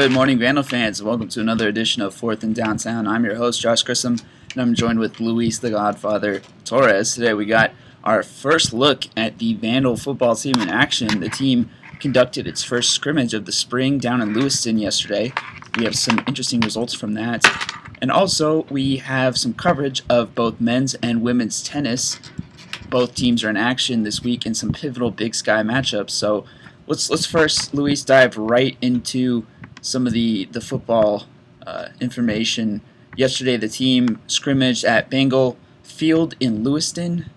Good morning, Vandal fans. Welcome to another edition of Fourth and Downtown. I'm your host, Josh Grissom, and I'm joined with Luis the Godfather Torres. Today we got our first look at the Vandal football team in action. The team conducted its first scrimmage of the spring down in Lewiston yesterday. We have some interesting results from that. And also, we have some coverage of both men's and women's tennis. Both teams are in action this week in some pivotal Big Sky matchups. So let's first, Luis, dive right into some of the football information. Yesterday, the team scrimmaged at Bengal Field in Lewiston.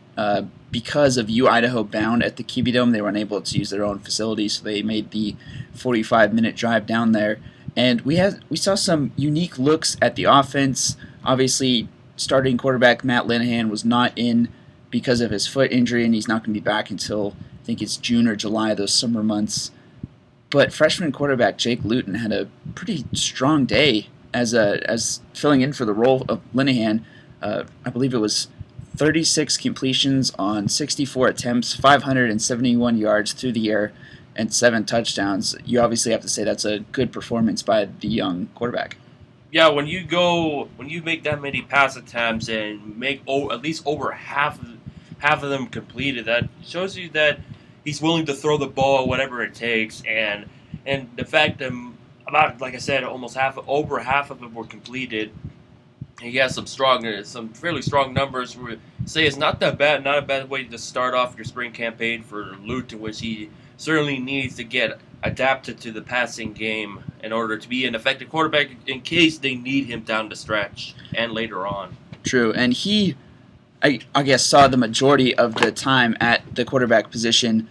Because of Idaho bound at the Kiwi Dome, they were unable to use their own facility, so they made the 45-minute drive down there. And we saw some unique looks at the offense. Obviously, starting quarterback Matt Linehan was not in because of his foot injury, and he's not going to be back until I think it's June or July, those summer months. But freshman quarterback Jake Luton had a pretty strong day as filling in for the role of Linehan. I believe it was 36 completions on 64 attempts, 571 yards through the air, and 7 touchdowns. You obviously have to say that's a good performance by the young quarterback. Yeah, when you make that many pass attempts and make at least over half of them completed, that shows you that he's willing to throw the ball whatever it takes, and the fact that about, like I said, over half of them were completed. He has some fairly strong numbers. Say it's not a bad way to start off your spring campaign for Luton, which he certainly needs to get adapted to the passing game in order to be an effective quarterback in case they need him down the stretch and later on. True, and I guess, saw the majority of the time at the quarterback position.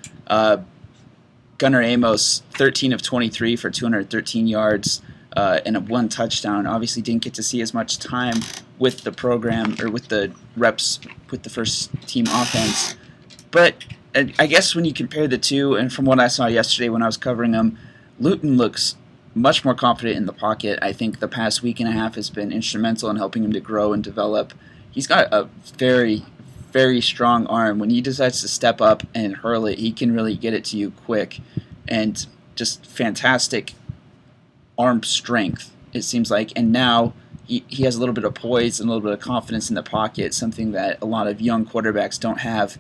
Gunnar Amos, 13 of 23 for 213 yards and 1 touchdown. Obviously didn't get to see as much time with the program or with the reps with the first team offense. But I guess when you compare the two, and from what I saw yesterday when I was covering them, Luton looks much more confident in the pocket. I think the past week and a half has been instrumental in helping him to grow and develop. He's got a very, very strong arm. When he decides to step up and hurl it, he can really get it to you quick. And just fantastic arm strength, it seems like. And now he has a little bit of poise and a little bit of confidence in the pocket, something that a lot of young quarterbacks don't have.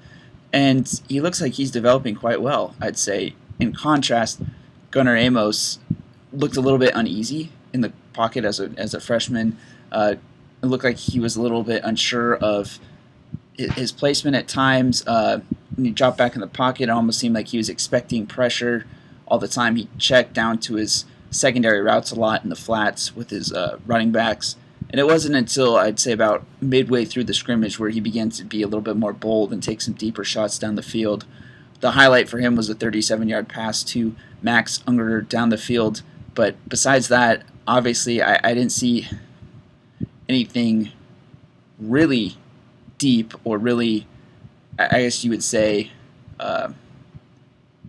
And he looks like he's developing quite well, I'd say. In contrast, Gunnar Amos looked a little bit uneasy in the pocket as a freshman. It looked like he was a little bit unsure of his placement at times. When he dropped back in the pocket, it almost seemed like he was expecting pressure all the time. He checked down to his secondary routes a lot in the flats with his running backs. And it wasn't until, I'd say, about midway through the scrimmage where he began to be a little bit more bold and take some deeper shots down the field. The highlight for him was a 37-yard pass to Max Unger down the field. But besides that, obviously, I didn't see anything really deep or really, I guess you would say,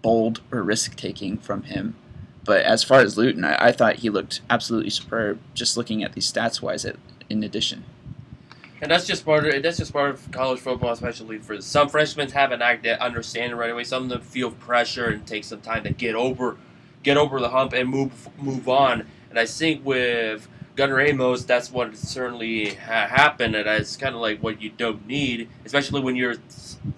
bold or risk-taking from him. But as far as Luton, I thought he looked absolutely superb just looking at these stats-wise in addition. And that's just part of college football, especially for some freshmen have an understand it right away. Some of them feel pressure and take some time to get over the hump and move on. And I think with Gunnar Amos, that's what certainly happened, and that's kind of like what you don't need, especially when you're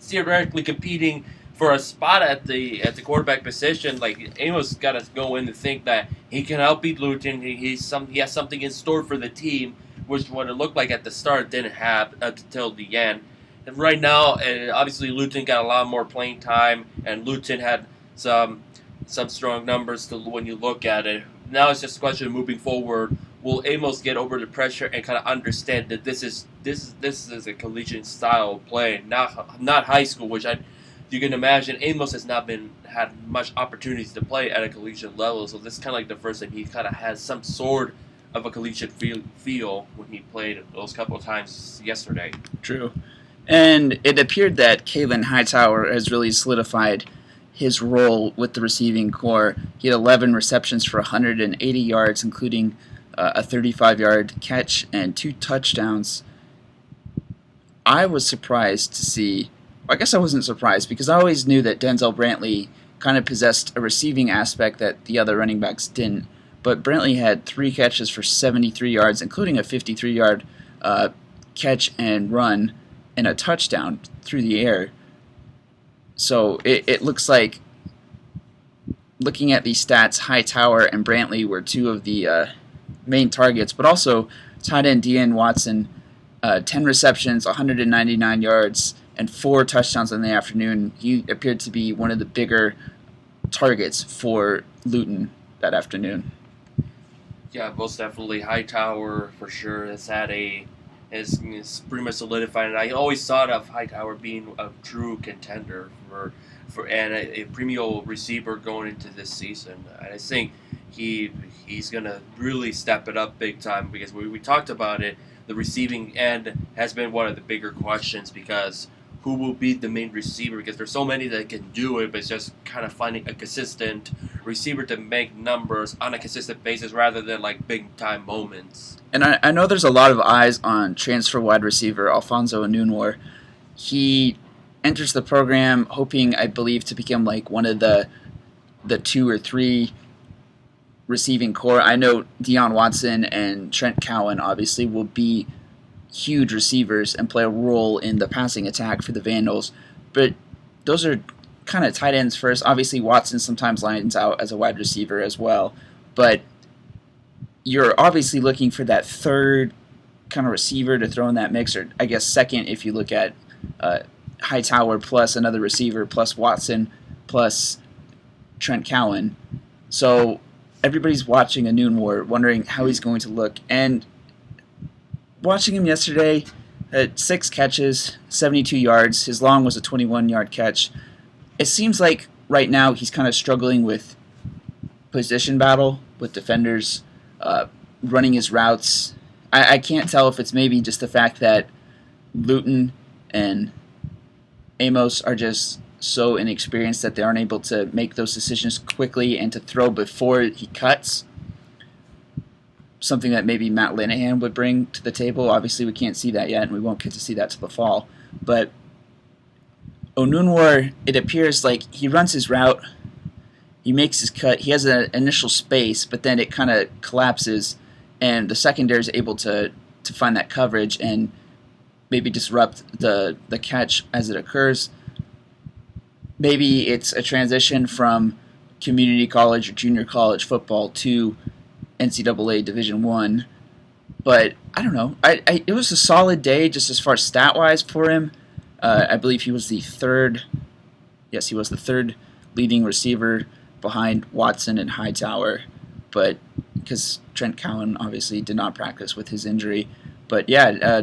theoretically competing for a spot at the quarterback position. Like, Amos got to go in and think that he can help beat Luton. He has something in store for the team, which what it looked like at the start didn't have until the end. And right now, obviously Luton got a lot more playing time, and Luton had some strong numbers when you look at it. Now it's just a question of moving forward. Will Amos get over the pressure and kind of understand that this is a collegiate style of play, not high school, which you can imagine Amos has not had much opportunities to play at a collegiate level, so this is kind of like the first time he kind of has some sort of a collegiate feel when he played those couple of times yesterday. True. And it appeared that Kalen Hightower has really solidified his role with the receiving corps. He had 11 receptions for 180 yards, including a 35-yard catch and 2 touchdowns. I was surprised to see, I guess I wasn't surprised because I always knew that Denzel Brantley kind of possessed a receiving aspect that the other running backs didn't. but Brantley had 3 catches for 73 yards, including a 53-yard catch and run and a touchdown through the air. So it looks like, looking at these stats, Hightower and Brantley were 2 of the main targets, but also tight end Dean Watson, 10 receptions, 199 yards, and 4 touchdowns in the afternoon. He appeared to be one of the bigger targets for Luton that afternoon. Yeah, most definitely. Hightower for sure has pretty much solidified, and I always thought of Hightower being a true contender for a premium receiver going into this season. And I think he's gonna really step it up big time, because we talked about it. The receiving end has been one of the bigger questions, because who will be the main receiver? Because there's so many that can do it, but it's just kind of finding a consistent receiver to make numbers on a consistent basis rather than like big time moments. And I know there's a lot of eyes on transfer wide receiver Alfonso Onunwar. He enters the program hoping, I believe, to become like one of the 2 or 3 receiving core. I know Deon Watson and Trent Cowan obviously will be huge receivers and play a role in the passing attack for the Vandals, but those are kind of tight ends first. Obviously, Watson sometimes lines out as a wide receiver as well, but you're obviously looking for that third kind of receiver to throw in that mix, or I guess second if you look at Hightower plus another receiver plus Watson plus Trent Cowan. So everybody's watching Onunwar, wondering how he's going to look, and watching him yesterday, at 6 catches, 72 yards. His long was a 21-yard catch. It seems like right now he's kind of struggling with position battle with defenders, running his routes. I can't tell if it's maybe just the fact that Luton and Amos are just so inexperienced that they aren't able to make those decisions quickly and to throw before he cuts. Something that maybe Matt Linehan would bring to the table. Obviously, we can't see that yet, and we won't get to see that till the fall. But Onunwar, it appears like he runs his route, he makes his cut, he has an initial space, but then it kind of collapses, and the secondary is able to find that coverage and maybe disrupt the catch as it occurs. Maybe it's a transition from community college or junior college football to NCAA Division I, but I don't know. It was a solid day just as far as stat-wise for him. I believe he was the third leading receiver behind Watson and Hightower, but because Trent Cowan obviously did not practice with his injury. But yeah,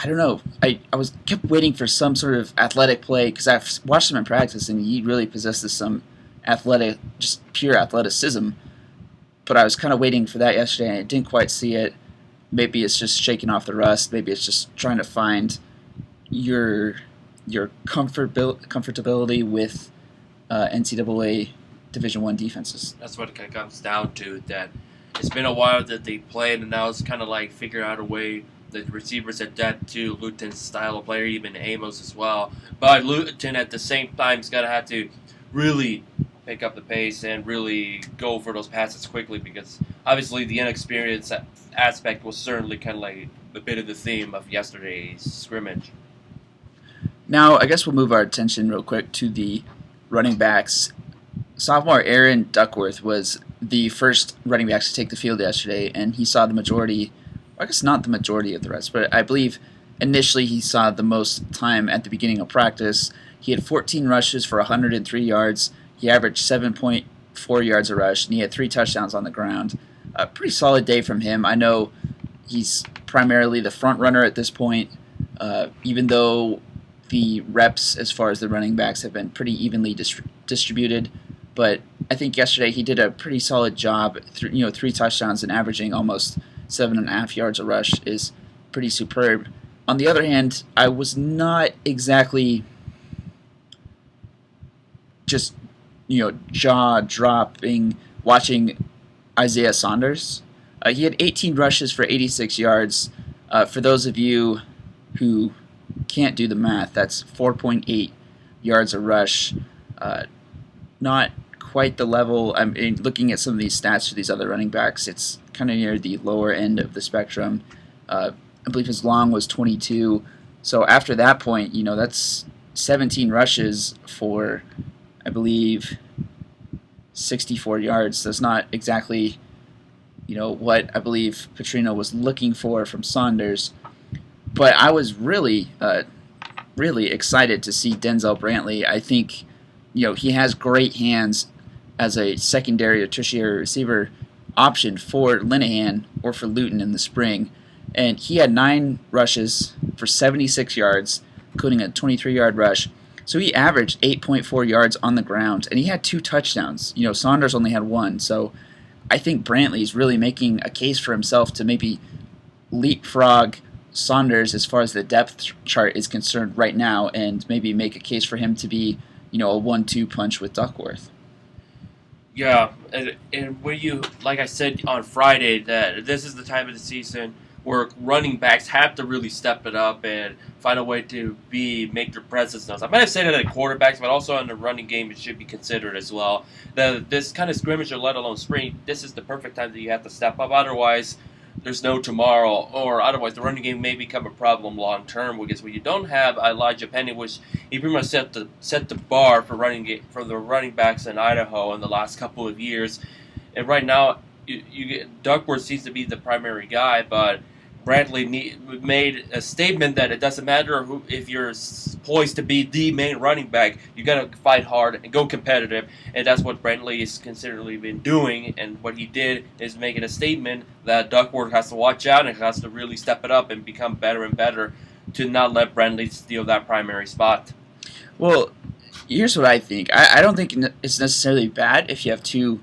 I don't know. I kept waiting for some sort of athletic play, because I've watched him in practice and he really possesses some athletic, just pure athleticism. But I was kind of waiting for that yesterday, and I didn't quite see it. Maybe it's just shaking off the rust. Maybe it's just trying to find your comfortability with NCAA Division I defenses. That's what it kind of comes down to, that it's been a while that they played, and now it's kind of like figure out a way. The receivers adapt to Luton's style of player, even Amos as well. But Luton at the same time is going to have to really pick up the pace and really go for those passes quickly, because obviously the inexperience aspect was certainly kind of like a bit of the theme of yesterday's scrimmage. Now, I guess we'll move our attention real quick to the running backs. Sophomore Aaron Duckworth was the first running back to take the field yesterday, and he saw the majority, I guess not the majority of the rest, but I believe initially he saw the most time at the beginning of practice. He had 14 rushes for 103 yards. He averaged 7.4 yards a rush, and he had 3 touchdowns on the ground. A pretty solid day from him. I know he's primarily the front runner at this point, even though the reps as far as the running backs have been pretty evenly distributed. But I think yesterday he did a pretty solid job. 3 touchdowns and averaging almost 7.5 yards a rush is pretty superb. On the other hand, I was not exactly just jaw-dropping watching Isaiah Saunders. He had 18 rushes for 86 yards. For those of you who can't do the math, that's 4.8 yards a rush. Not quite the level. I mean, looking at some of these stats for these other running backs, it's kind of near the lower end of the spectrum. I believe his long was 22. So after that point, that's 17 rushes for, I believe, 64 yards. That's not exactly, what I believe Petrino was looking for from Saunders. But I was really, really excited to see Denzel Brantley. I think, he has great hands as a secondary or tertiary receiver option for Linehan or for Luton in the spring. And he had 9 rushes for 76 yards, including a 23-yard rush. So he averaged 8.4 yards on the ground, and he had 2 touchdowns. Saunders only had 1. So I think Brantley's really making a case for himself to maybe leapfrog Saunders as far as the depth chart is concerned right now, and maybe make a case for him to be, a 1-2 punch with Duckworth. Yeah, and when you, like I said on Friday, that this is the time of the season where running backs have to really step it up and find a way to make their presence known. I might have said it at quarterbacks, but also in the running game it should be considered as well. This kind of scrimmage, or let alone spring, this is the perfect time that you have to step up. Otherwise, there's no tomorrow, or otherwise the running game may become a problem long term. Because when you don't have Elijah Penny, which he pretty much set the bar for the running backs in Idaho in the last couple of years, and right now you get Duckworth seems to be the primary guy, but Brantley made a statement that it doesn't matter if you're poised to be the main running back, you got to fight hard and go competitive, and that's what Brantley has consistently been doing. And what he did is making a statement that Duckworth has to watch out and has to really step it up and become better and better to not let Brantley steal that primary spot. Well, here's what I think. I don't think it's necessarily bad if you have 2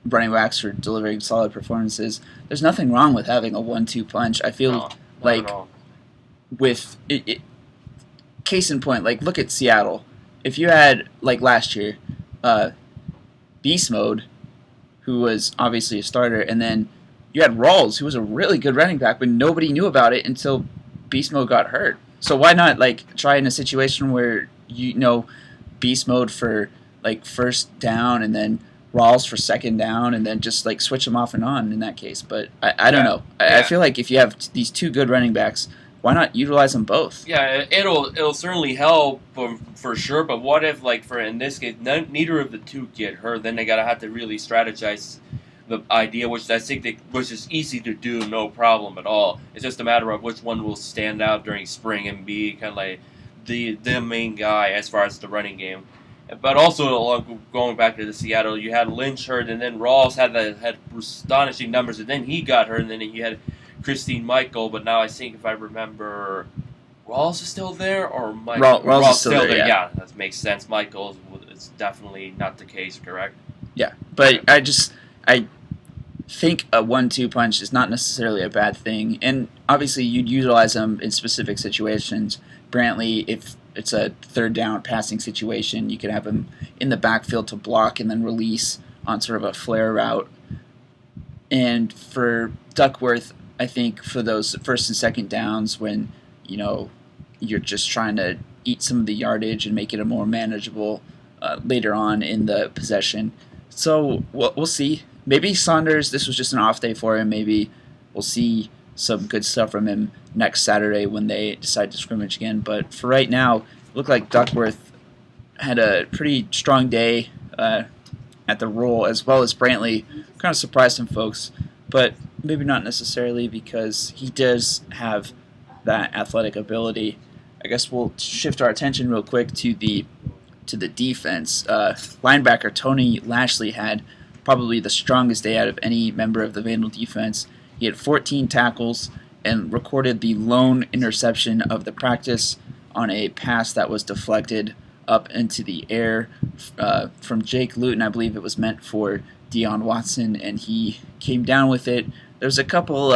running backs for delivering solid performances. There's nothing wrong with having a 1-2 punch. I feel like with it, case in point, like look at Seattle. If you had, like last year, Beast Mode, who was obviously a starter, and then you had Rawls, who was a really good running back, but nobody knew about it until Beast Mode got hurt. So why not try in a situation where Beast Mode for first down, and then Rawls for second down, and then just switch them off and on in that case. But I don't know. I feel like if you have these 2 good running backs, why not utilize them both? Yeah, it'll certainly help for sure. But what if in this case neither of the 2 get hurt? Then they gotta have to really strategize the idea, which I think which is easy to do, no problem at all. It's just a matter of which one will stand out during spring and be kind of like the main guy as far as the running game. But also, going back to the Seattle, you had Lynch hurt, and then Rawls had astonishing numbers, and then he got hurt, and then you had Christine Michael. But now I think, if I remember, Rawls is still there, or Rawls is still there. Yeah, that makes sense. Michael is definitely not the case, correct? Yeah, but I think a 1-2 punch is not necessarily a bad thing, and obviously you'd utilize them in specific situations. Brantley, if it's a third down passing situation, you could have him in the backfield to block and then release on sort of a flare route. And for Duckworth, I think for those first and second downs when you're just trying to eat some of the yardage and make it a more manageable later on in the possession. So we'll see. Maybe Saunders, this was just an off day for him. Maybe we'll see some good stuff from him next Saturday when they decide to scrimmage again. But for right now, it looked like Duckworth had a pretty strong day at the role, as well as Brantley. Kind of surprised some folks, but maybe not necessarily, because he does have that athletic ability. I guess we'll shift our attention real quick to the defense. Linebacker Tony Lashley had probably the strongest day out of any member of the Vandal defense. He had 14 tackles and recorded the lone interception of the practice on a pass that was deflected up into the air from Jake Luton. I believe it was meant for Deion Watson, and he came down with it. There was a couple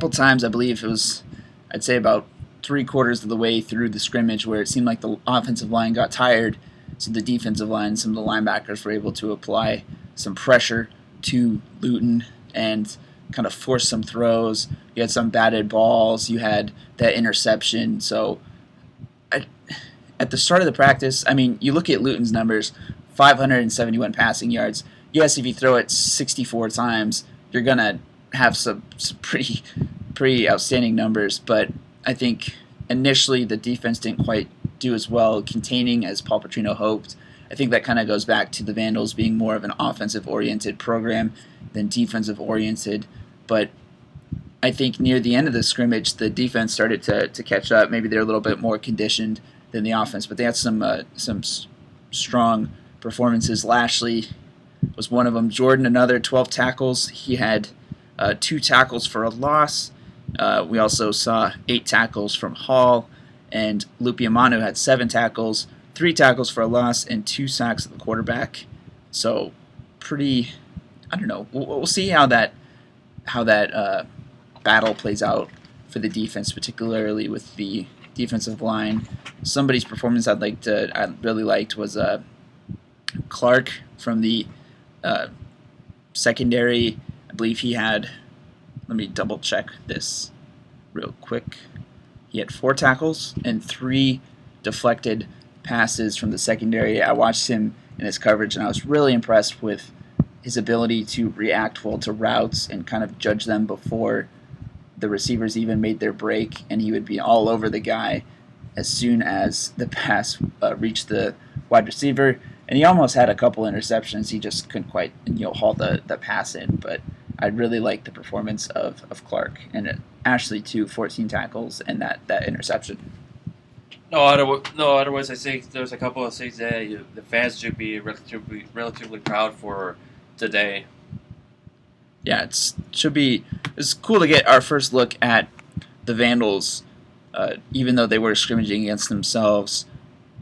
times, I believe it was, I'd say about 3/4 of the way through the scrimmage, where it seemed like the offensive line got tired, so the defensive line, some of the linebackers were able to apply some pressure to Luton and kind of force some throws. You had some batted balls. You had that interception. So at the start of the practice, I mean, you look at Luton's numbers, 571 passing yards. Yes, if you throw it 64 times, you're going to have some pretty outstanding numbers, but I think initially the defense didn't quite do as well containing as Paul Petrino hoped. I think that kind of goes back to the Vandals being more of an offensive-oriented program than defensive-oriented, but I think near the end of the scrimmage, the defense started to catch up. Maybe they're a little bit more conditioned than the offense, but they had some strong performances. Lashley was one of them. Jordan, another 12 tackles. He had 2 tackles for a loss. We also saw 8 tackles from Hall, and Lupiamanu had 7 tackles, 3 tackles for a loss, and 2 sacks of the quarterback. So pretty, I don't know. We'll see how that battle plays out for the defense, particularly with the defensive line. Somebody's performance I really liked was Clark from the secondary. I believe he had, let me double check this real quick. He had 4 tackles and 3 deflected passes from the secondary. I watched him in his coverage, and I was really impressed with his ability to react well to routes and kind of judge them before the receivers even made their break, and he would be all over the guy as soon as the pass reached the wide receiver. And he almost had a couple interceptions. He just couldn't quite haul the pass in. But I really liked the performance of Clark. And Ashley, too, 14 tackles and that interception. No, otherwise I think there's a couple of things that the fans should be relatively proud for today. Yeah, it's cool to get our first look at the Vandals, even though they were scrimmaging against themselves,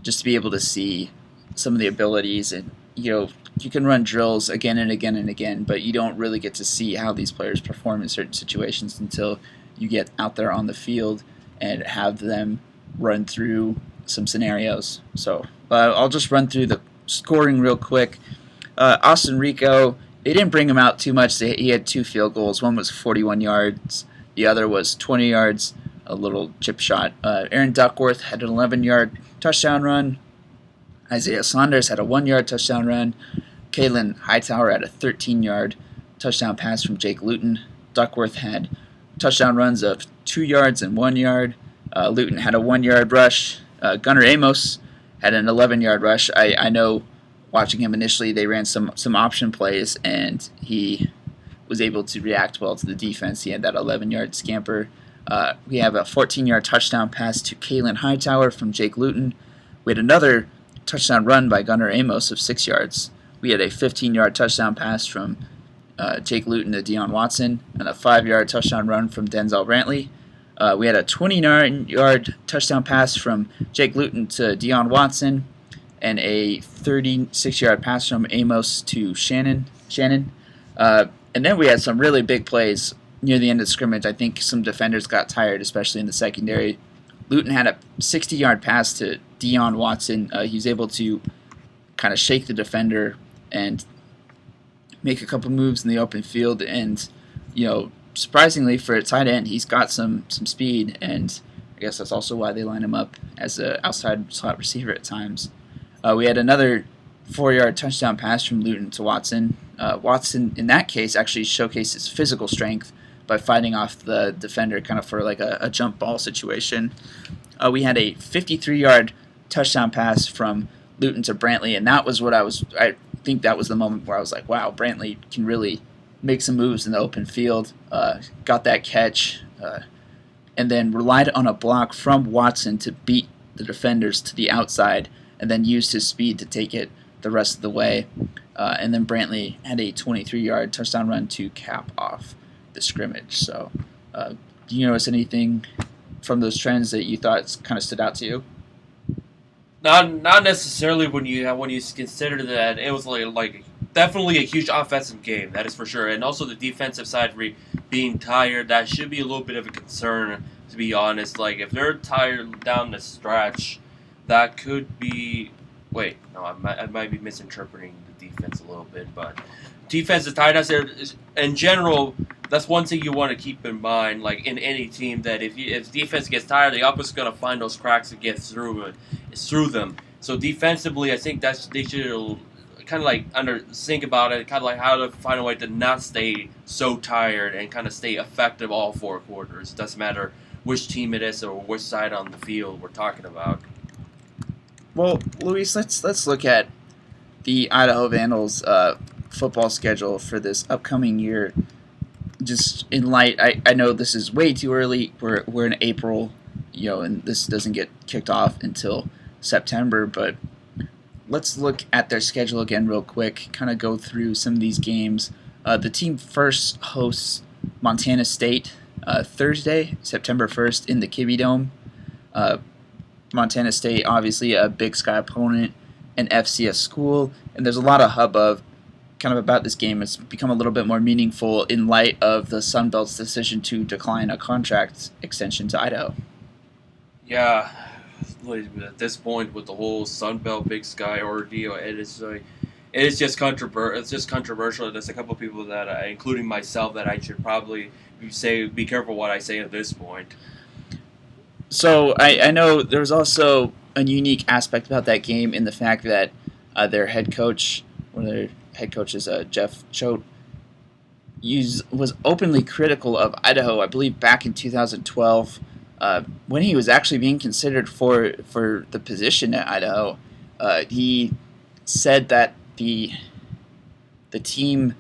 just to be able to see some of the abilities. And you can run drills again and again and again, but you don't really get to see how these players perform in certain situations until you get out there on the field and have them run through some scenarios. So I'll just run through the scoring real quick. Austin Rico, they didn't bring him out too much. He had 2 field goals. One was 41 yards. The other was 20 yards, a little chip shot. Aaron Duckworth had an 11-yard touchdown run. Isaiah Saunders had a 1-yard touchdown run. Kalen Hightower had a 13-yard touchdown pass from Jake Luton. Duckworth had touchdown runs of 2 yards and 1 yard. Luton had a 1-yard rush. Gunnar Amos had an 11-yard rush. I know watching him initially, they ran some option plays, and he was able to react well to the defense. He had that 11-yard scamper. We have a 14-yard touchdown pass to Kalen Hightower from Jake Luton. We had another touchdown run by Gunnar Amos of 6 yards. We had a 15-yard touchdown pass from Jake Luton to Deion Watson, and a 5-yard touchdown run from Denzel Brantley. We had a 29-yard touchdown pass from Jake Luton to Deion Watson, and a 36-yard pass from Amos to Shannon. And then we had some really big plays near the end of the scrimmage. I think some defenders got tired, especially in the secondary. Luton had a 60-yard pass to Deion Watson. He was able to kind of shake the defender and make a couple moves in the open field. And, surprisingly for a tight end, he's got some speed. And I guess that's also why they line him up as an outside slot receiver at times. We had another 4-yard touchdown pass from Luton to Watson. Watson, in that case, actually showcased his physical strength by fighting off the defender kind of for like a jump ball situation. We had a 53-yard touchdown pass from Luton to Brantley, and that was I think that was the moment where I was like, wow, Brantley can really make some moves in the open field. Got that catch, and then relied on a block from Watson to beat the defenders to the outside, and then used his speed to take it the rest of the way. And then Brantley had a 23-yard touchdown run to cap off the scrimmage. So do you notice anything from those trends that you thought kind of stood out to you? Not necessarily when you consider that it was like definitely a huge offensive game, that is for sure. And also the defensive side being tired, that should be a little bit of a concern, to be honest. Like if they're tired down the stretch, that could be. Wait, no, I might be misinterpreting the defense a little bit, but defense is tired. In general, that's one thing you want to keep in mind, like in any team, that if defense gets tired, the opposite is going to find those cracks to get through them. So defensively, I think they should kind of like think about it, kind of like how to find a way to not stay so tired and kind of stay effective all 4 quarters. It doesn't matter which team it is or which side on the field we're talking about. Well, Luis, let's look at the Idaho Vandals football schedule for this upcoming year. Just in light, I know this is way too early. We're in April, and this doesn't get kicked off until September. But let's look at their schedule again real quick. Kind of go through some of these games. The team first hosts Montana State Thursday, September 1st in the Kibbe Dome. Montana State, obviously a Big Sky opponent, an FCS school, and there's a lot of hubbub kind of about this game. It's become a little bit more meaningful in light of the Sun Belt's decision to decline a contract extension to Idaho. Yeah, at this point with the whole Sun Belt Big Sky ordeal, it's just controversial. It's just controversial. There's a couple of people that, including myself, that I should probably be careful what I say at this point. So I know there's also a unique aspect about that game in the fact that their head coach, one of their head coaches, Jeff Choate, was openly critical of Idaho, I believe back in 2012, when he was actually being considered for the position at Idaho. He said that the team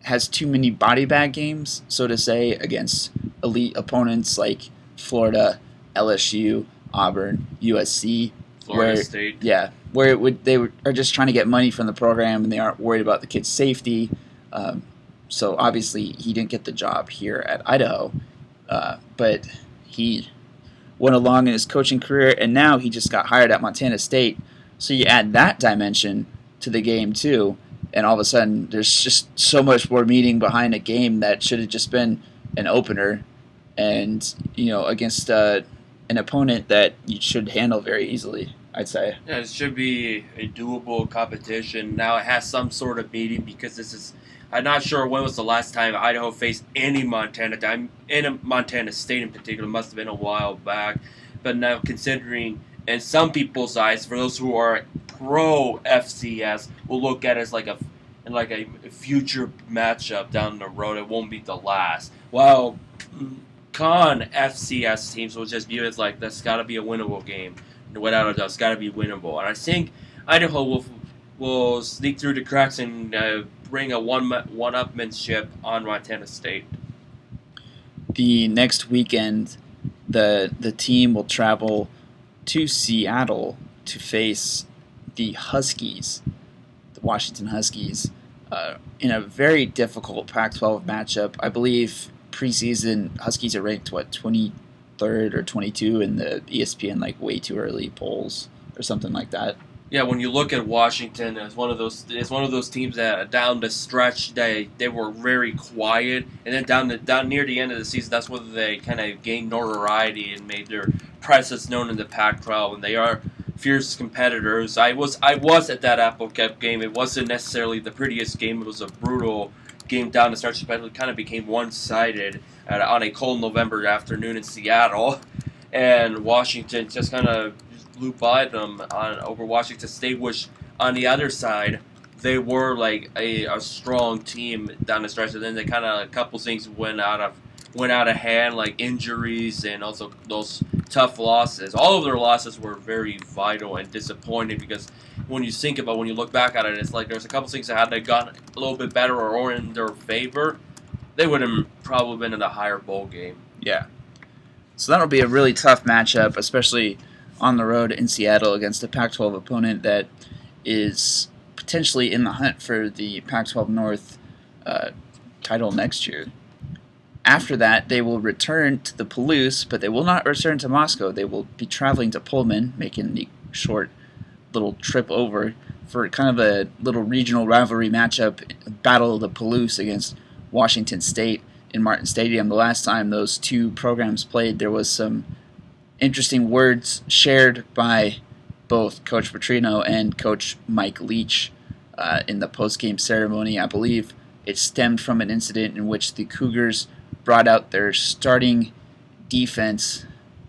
has too many body bag games, so to say, against elite opponents like Florida, LSU, Auburn, USC, Florida State. Yeah, where they are just trying to get money from the program and they aren't worried about the kids' safety. So obviously he didn't get the job here at Idaho, but he went along in his coaching career, and now he just got hired at Montana State. So you add that dimension to the game too, and all of a sudden there's just so much more meaning behind a game that should have just been an opener, and against an opponent that you should handle very easily, I'd say. Yeah, it should be a doable competition. Now it has some sort of meaning because I'm not sure when was the last time Idaho faced any Montana time, in Montana State in particular. It must have been a while back. But now considering, in some people's eyes, for those who are pro FCS, will look at it as like a future matchup down the road. It won't be the last. While con FCS teams will just view it as like, that's got to be a winnable game. Without a doubt, it's got to be winnable. And I think Idaho will sneak through the cracks and bring a one-upmanship on Montana State. The next weekend, the team will travel to Seattle to face the Huskies, the Washington Huskies, in a very difficult Pac-12 matchup. I believe preseason Huskies are ranked 23rd or 22 in the ESPN way too early polls or something like that. Yeah, when you look at Washington, it's one of those teams that down the stretch they were very quiet, and then down near the end of the season, that's when they kind of gained notoriety and made their presence known in the Pac-12, and they are fierce competitors. I was at that Apple Cup game. It wasn't necessarily the prettiest game. It was a brutal game down the stretch, but it kind of became one-sided on a cold November afternoon in Seattle, and Washington just kind of blew by them over Washington State, which on the other side, they were like a strong team down the stretch, and then a couple things went out of hand, like injuries and also those tough losses. All of their losses were very vital and disappointing because when you look back at it, it's like there's a couple things that had they gotten a little bit better or in their favor, they would have probably been in a higher bowl game. Yeah. So that'll be a really tough matchup, especially on the road in Seattle against a Pac-12 opponent that is potentially in the hunt for the Pac-12 North title next year. After that, they will return to the Palouse, but they will not return to Moscow. They will be traveling to Pullman, making the short little trip over for kind of a little regional rivalry matchup, Battle of the Palouse against Washington State in Martin Stadium. The last time those two programs played, there was some interesting words shared by both Coach Petrino and Coach Mike Leach in the post-game ceremony. I believe it stemmed from an incident in which the Cougars brought out their starting defense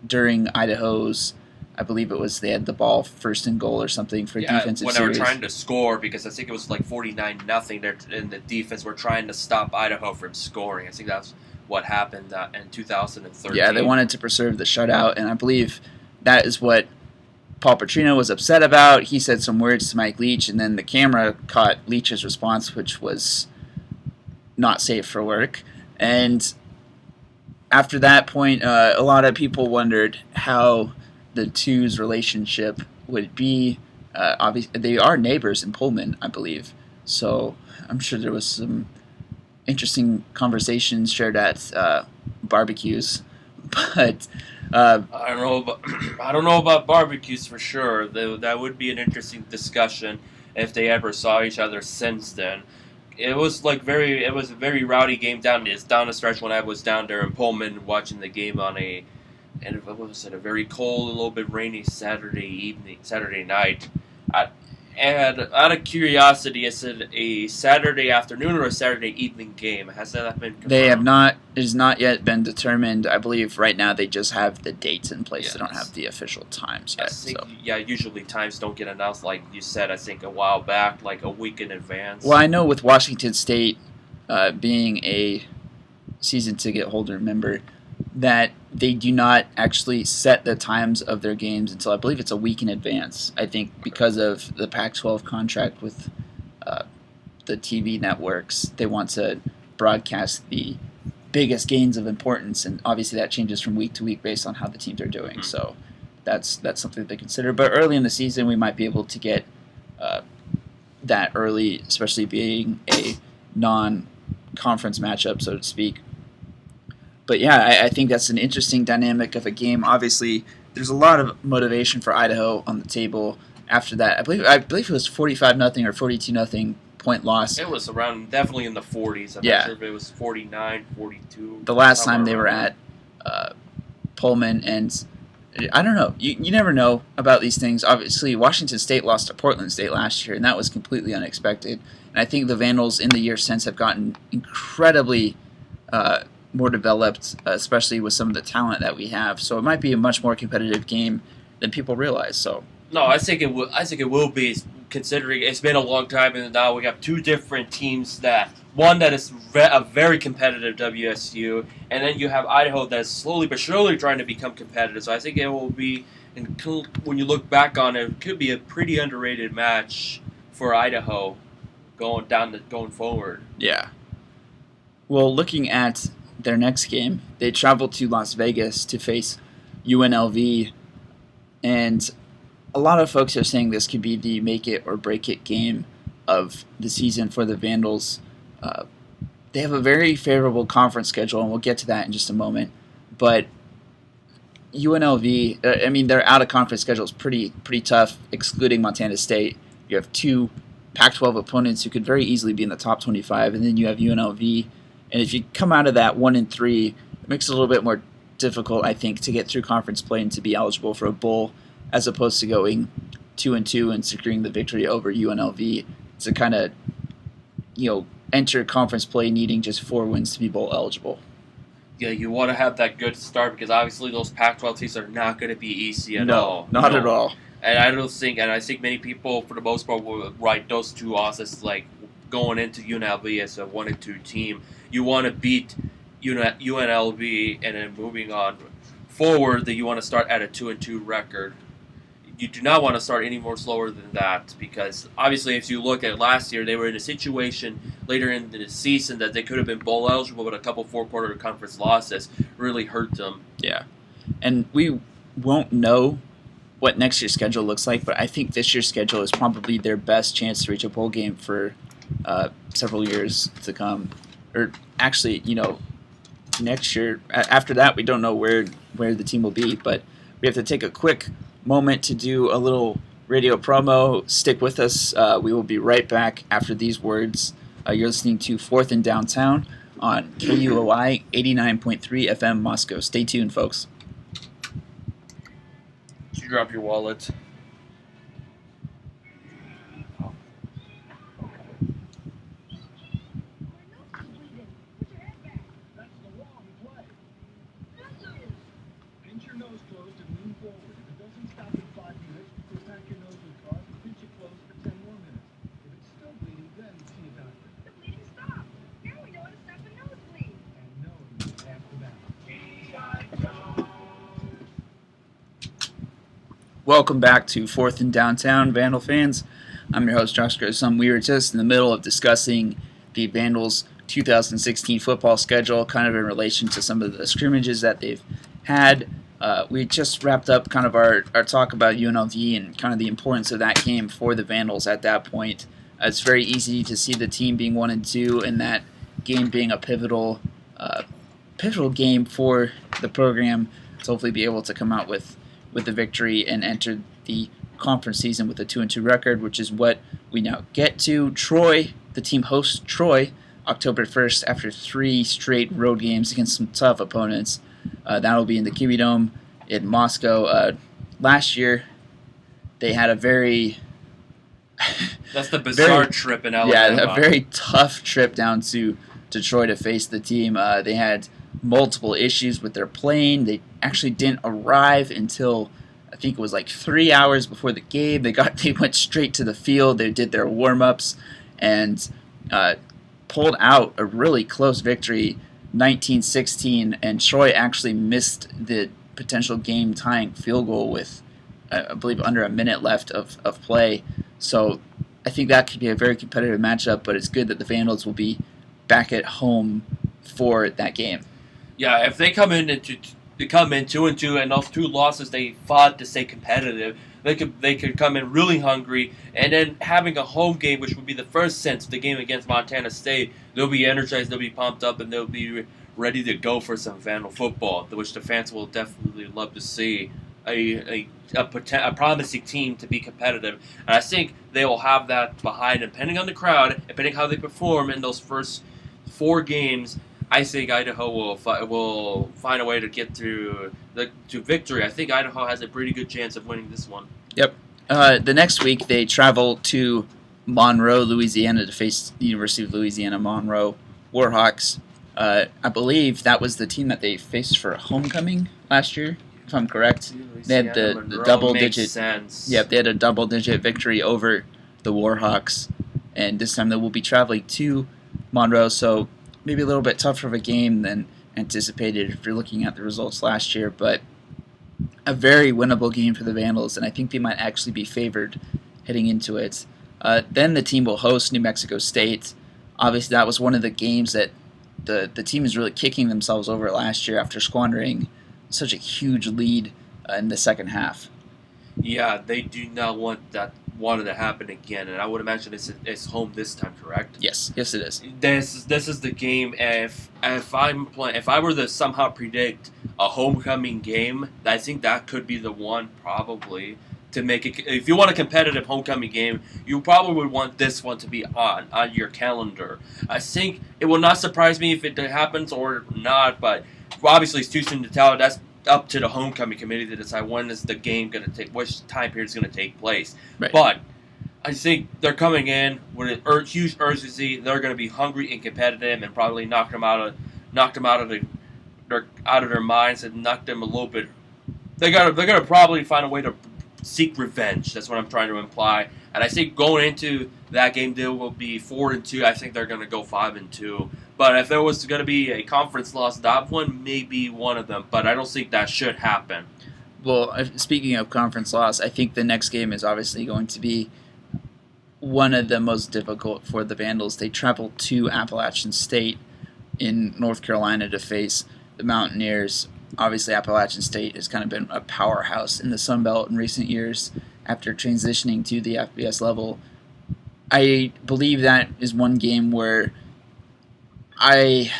during Idaho's, I believe it was they had the ball first and goal or something for defensive when series. they were trying to score, because I think it was like 49-0. There, and the defense were trying to stop Idaho from scoring. I think that's what happened in 2013. Yeah, they wanted to preserve the shutout, and I believe that is what Paul Petrino was upset about. He said some words to Mike Leach, and then the camera caught Leach's response, which was not safe for work. And after that point, a lot of people wondered how the two's relationship would be. Obviously, they are neighbors in Pullman, I believe. So I'm sure there was some interesting conversations shared at barbecues. But I don't know about barbecues for sure. That would be an interesting discussion if they ever saw each other since then. It was a very rowdy game down the stretch when I was down there in Pullman watching the game on a very cold, a little bit rainy Saturday night. And out of curiosity, is it a Saturday afternoon or a Saturday evening game? Has that been confirmed? They have not. It has not yet been determined. I believe right now they just have the dates in place. Yes. They don't have the official times yet. Usually times don't get announced, like you said, I think a while back, like a week in advance. Well, I know with Washington State being a season ticket holder member, that they do not actually set the times of their games until I believe it's a week in advance. I think because of the Pac-12 contract with the TV networks, they want to broadcast the biggest gains of importance, and obviously that changes from week to week based on how the teams are doing. Mm-hmm. So that's something they consider. But early in the season, we might be able to get that early, especially being a non-conference matchup, so to speak. But yeah, I think that's an interesting dynamic of a game. Obviously, there's a lot of motivation for Idaho on the table after that. I believe it was 45-0 or 42-0 point loss. It was around definitely in the 40s. I'm not sure if it was 49, 42. The last time they were at Pullman, and I don't know. You never know about these things. Obviously, Washington State lost to Portland State last year, and that was completely unexpected. And I think the Vandals in the years since have gotten incredibly more developed, especially with some of the talent that we have. So it might be a much more competitive game than people realize. So no, I think it will. I think it will be, considering it's been a long time, and now we have two different teams. One that is a very competitive WSU, and then you have Idaho that's slowly but surely trying to become competitive. So I think it will be, when you look back on it, it could be a pretty underrated match for Idaho going forward. Yeah. Well, looking at their next game, they travel to Las Vegas to face UNLV, and a lot of folks are saying this could be the make it or break it game of the season for the Vandals. They have a very favorable conference schedule, and we'll get to that in just a moment. But UNLV, their out-of-conference schedule is pretty tough, excluding Montana State. You have two Pac-12 opponents who could very easily be in the top 25, and then you have UNLV. And if you come out of that 1-3, it makes it a little bit more difficult, I think, to get through conference play and to be eligible for a bowl, as opposed to going 2-2 and securing the victory over UNLV. To kind of, enter conference play needing just 4 wins to be bowl eligible. Yeah, you want to have that good start, because obviously those Pac-12 teams are not going to be easy at all. No, not at all. And I think many people, for the most part, will write those two losses like going into UNLV as a 1-2 team. You want to beat UNLV, and then moving on forward, that you want to start at a 2-2 record. You do not want to start any more slower than that, because obviously if you look at last year, they were in a situation later in the season that they could have been bowl eligible, but a couple four-quarter conference losses really hurt them. Yeah, and we won't know what next year's schedule looks like, but I think this year's schedule is probably their best chance to reach a bowl game for several years to come. Or actually, next year. After that, we don't know where the team will be, but we have to take a quick moment to do a little radio promo. Stick with us. We will be right back after these words. You're listening to 4th and Downtown on KUOI 89.3 FM Moscow. Stay tuned, folks. Did you drop your wallet? Welcome back to Fourth and Downtown, Vandal fans. I'm your host, Josh Grissom. We were just in the middle of discussing the Vandals' 2016 football schedule, kind of in relation to some of the scrimmages that they've had. We just wrapped up kind of our talk about UNLV and kind of the importance of that game for the Vandals at that point. It's very easy to see the team being 1-2 and that game being a pivotal game for the program to hopefully be able to come out with the victory and enter the conference season with a 2-2 record, which is what we now get to. Troy, the team hosts Troy October 1st after 3 straight road games against some tough opponents. That'll be in the KUOI Dome in Moscow. Last year, they had a very That's the bizarre trip in Alabama. Yeah, a very tough trip down to Troy to face the team. They had multiple issues with their plane. They actually didn't arrive until I think it was like 3 hours before the game. They went straight to the field. They did their warm-ups and pulled out a really close victory, 19-16. And Troy actually missed the potential game-tying field goal with, I believe, under a minute left of play. So I think that could be a very competitive matchup. But it's good that the Vandals will be back at home for that game. Yeah, if they come in 2-2, and those 2 losses they fought to stay competitive, they could come in really hungry, and then having a home game, which would be the first sense of the game against Montana State, they'll be energized, they'll be pumped up, and they'll be ready to go for some Vandal football, which the fans will definitely love to see. A promising team to be competitive, and I think they will have that behind them. Depending on the crowd, depending how they perform in those first 4 games. I think Idaho will find a way to get to victory. I think Idaho has a pretty good chance of winning this one. Yep. The next week they travel to Monroe, Louisiana to face the University of Louisiana Monroe Warhawks. I believe that was the team that they faced for homecoming last year, if I'm correct. They had the double-digit. Yep, they had a double-digit victory over the Warhawks, and this time they will be traveling to Monroe. So maybe a little bit tougher of a game than anticipated if you're looking at the results last year, but a very winnable game for the Vandals, and I think they might actually be favored heading into it. Then the team will host New Mexico State. Obviously, that was one of the games that the team is really kicking themselves over last year after squandering such a huge lead in the second half. Yeah, they do not want it to happen again, and I would imagine it's home this time, correct? Yes, it is. This is the game. If I were to somehow predict a homecoming game, I think that could be the one probably to make it. If you want a competitive homecoming game, you probably would want this one to be on your calendar. I think it will not surprise me if it happens or not, but obviously it's too soon to tell. That's up to the homecoming committee to decide when is the game going to take, which time period is going to take place. Right. But I think they're coming in with a huge urgency. They're going to be hungry and competitive, and probably knock them out of their minds and knock them a little bit. They're gonna probably find a way to seek revenge. That's what I'm trying to imply. And I think going into that game, they will be 4-2. I think they're going to go 5-2. But if there was going to be a conference loss, that one may be one of them. But I don't think that should happen. Well, speaking of conference loss, I think the next game is obviously going to be one of the most difficult for the Vandals. They travel to Appalachian State in North Carolina to face the Mountaineers. Obviously, Appalachian State has kind of been a powerhouse in the Sun Belt in recent years after transitioning to the FBS level. I believe that is one game where I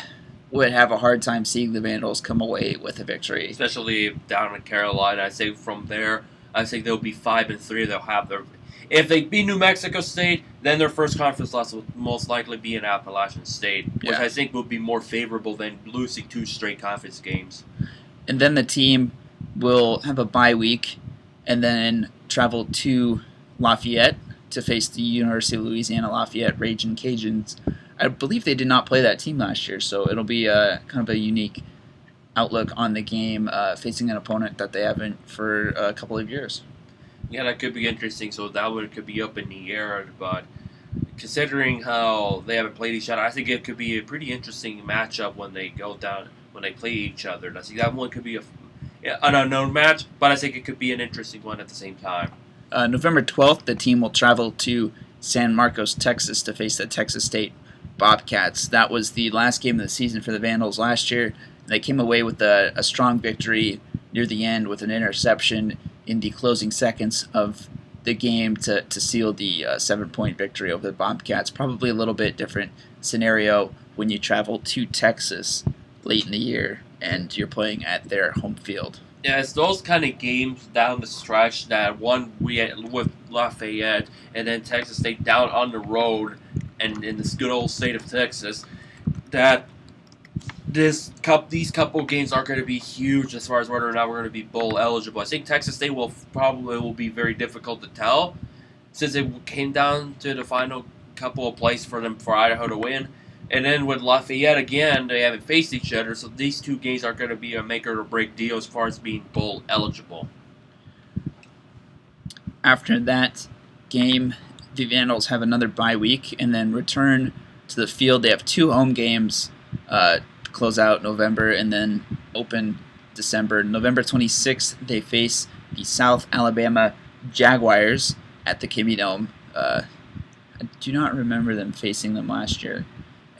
would have a hard time seeing the Vandals come away with a victory. Especially down in Carolina. I think from there, I think they'll be 5-3. They'll have their. If they beat New Mexico State, then their first conference loss will most likely be in Appalachian State, which I think will be more favorable than losing 2 straight conference games. And then the team will have a bye week and then travel to Lafayette to face the University of Louisiana Lafayette Ragin' Cajuns. I believe they did not play that team last year, so it'll be kind of a unique outlook on the game, facing an opponent that they haven't for a couple of years. Yeah, that could be interesting. So that one could be up in the air, but considering how they haven't played each other, I think it could be a pretty interesting matchup when they go down, when they play each other. And I think that one could be an unknown match, but I think it could be an interesting one at the same time. November 12th, the team will travel to San Marcos, Texas to face the Texas State Bobcats. That was the last game of the season for the Vandals last year. They came away with a strong victory near the end with an interception in the closing seconds of the game to seal the 7-point victory over the Bobcats. Probably a little bit different scenario when you travel to Texas late in the year and you're playing at their home field. Yeah, it's those kind of games down the stretch that one we had with Lafayette and then Texas State down on the road and in this good old state of Texas that these couple games are going to be huge as far as whether or not we're going to be bowl eligible. I think Texas State will be very difficult to tell since it came down to the final couple of plays for Idaho to win. And then with Lafayette again, they haven't faced each other, so these two games are going to be a make or break deal as far as being bowl eligible. After that game, the Vandals have another bye week and then return to the field. They have 2 home games to close out November and then open December. November 26th, they face the South Alabama Jaguars at the Kimmy Dome. I do not remember them facing them last year.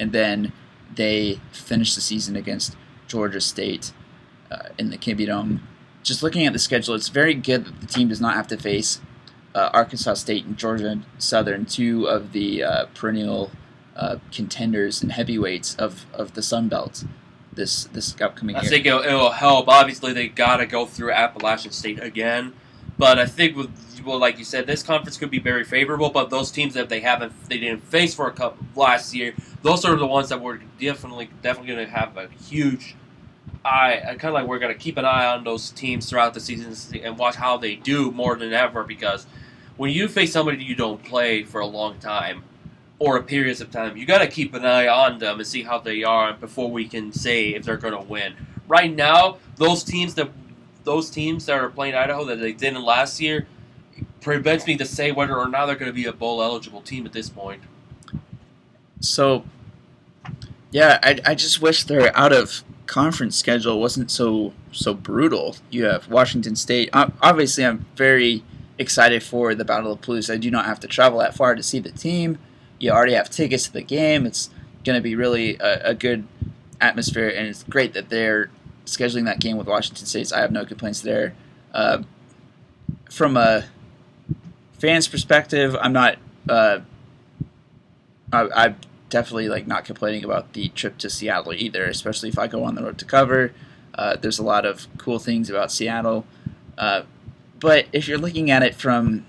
And then they finish the season against Georgia State in the Kimby Dome. Just looking at the schedule, it's very good that the team does not have to face Arkansas State and Georgia Southern, 2 of the perennial contenders and heavyweights of the Sun Belt this upcoming year. I think it'll help. Obviously, they got to go through Appalachian State again. But I think like you said, this conference could be very favorable. But those teams that they didn't face for a couple last year, those are the ones that we're definitely going to have a huge eye. Kind of like we're going to keep an eye on those teams throughout the season and watch how they do more than ever. Because when you face somebody you don't play for a long time or a period of time, you got to keep an eye on them and see how they are before we can say if they're going to win. Right now, those teams that are playing Idaho that they didn't last year prevents me to say whether or not they're going to be a bowl eligible team at this point. So, yeah, I just wish their out of conference schedule wasn't so brutal. You have Washington State. Obviously, I'm very excited for the Battle of Palouse. I do not have to travel that far to see the team. You already have tickets to the game. It's going to be really a good atmosphere, and it's great that they're scheduling that game with Washington State. I have no complaints there. From a fan's perspective, I'm not. I'm definitely not complaining about the trip to Seattle either, especially if I go on the road to cover. There's a lot of cool things about Seattle, but if you're looking at it from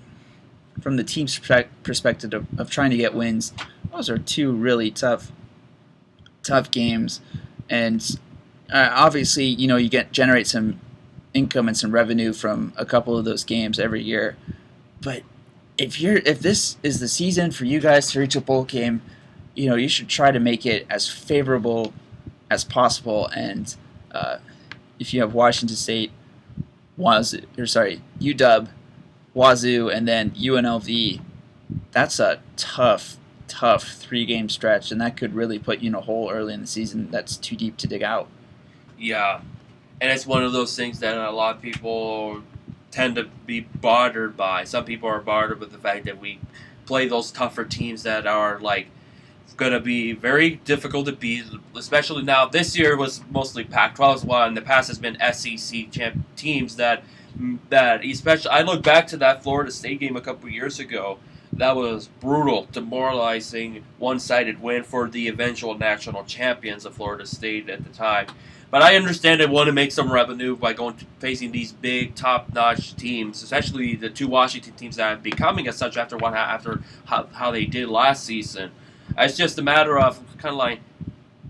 the team's perspective of trying to get wins, those are 2 really tough games, and obviously you generate some income and some revenue from a couple of those games every year. But if this is the season for you guys to reach a bowl game, you should try to make it as favorable as possible. And if you have Washington State, UW, Wazoo, and then UNLV, that's a tough 3-game stretch, and that could really put you in a hole early in the season that's too deep to dig out. Yeah, and it's one of those things that a lot of people tend to be bothered by. Some people are bothered with the fact that we play those tougher teams that are going to be very difficult to beat, especially now. This year was mostly Pac-12 while in the past has been SEC teams that especially. I look back to that Florida State game a couple years ago. That was brutal, demoralizing, one-sided win for the eventual national champions of Florida State at the time. But I understand they want to make some revenue by facing these big, top-notch teams, especially the 2 Washington teams that are becoming as such after how they did last season. It's just a matter of kind of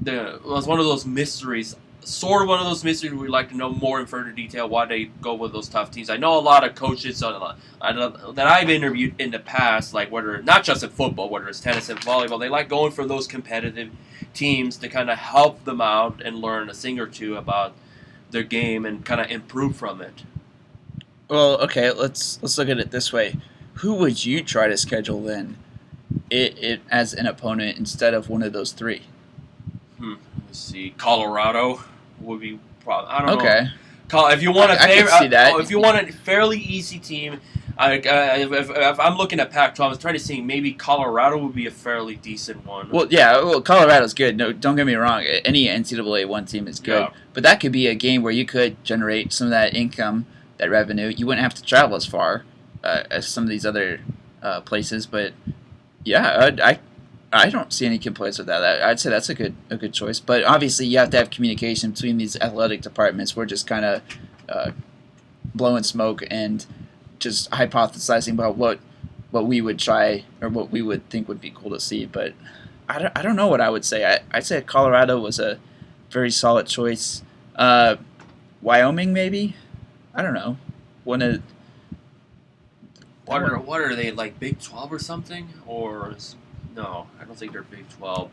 it was one of those mysteries, sort of one of those mysteries we'd like to know more in further detail why they go with those tough teams. I know a lot of coaches that I've interviewed in the past, whether not just in football, whether it's tennis and volleyball, they like going for those competitive teams to kind of help them out and learn a thing or two about their game and kind of improve from it. Well, okay, let's look at it this way. Who would you try to schedule then, it as an opponent instead of one of those 3? Let's see. Colorado would be probably. I don't know. Okay. If you want I can see that. if you want a fairly easy team, if I'm looking at Pac-12, I was trying to see maybe Colorado would be a fairly decent one. Well, yeah, Colorado's good. No, don't get me wrong. Any NCAA one team is good, but that could be a game where you could generate some of that income, that revenue. You wouldn't have to travel as far as some of these other places, but yeah, I don't see any complaints with that. I'd say that's a good choice. But obviously, you have to have communication between these athletic departments. We're just kind of blowing smoke and just hypothesizing about what we would try or what we would think would be cool to see. But I don't know what I would say. I'd say Colorado was a very solid choice. Wyoming, maybe? I don't know. What are they, like Big 12 or something? Or no, I don't think they're Big 12.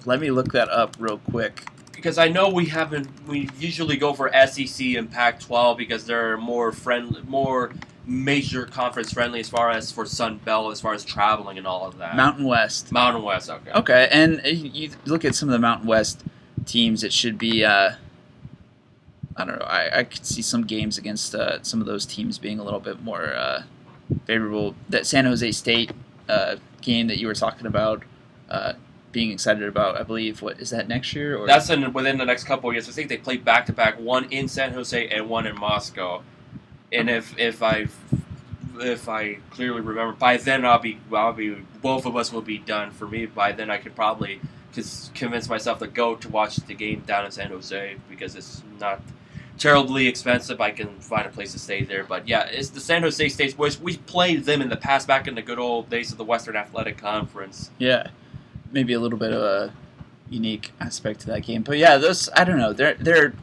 Let me look that up real quick. Because I know we usually go for SEC and Pac-12 because they're more friendly, more major conference friendly as far as for Sun Belt, as far as traveling and all of that. Mountain West. Okay. Okay, and you look at some of the Mountain West teams, it should be, I don't know, I could see some games against some of those teams being a little bit more favorable. That San Jose State game that you were talking about, being excited about, I believe, what is that, next year? Or? That's within the next couple of years. I think they play back-to-back, one in San Jose and one in Moscow. And if I clearly remember, by then I'll be both of us will be done. For me, by then I could probably just convince myself to go to watch the game down in San Jose because it's not terribly expensive. I can find a place to stay there. But yeah, it's the San Jose State boys. We played them in the past, back in the good old days of the Western Athletic Conference. Yeah, maybe a little bit of a unique aspect to that game. But yeah, those, I don't know. Their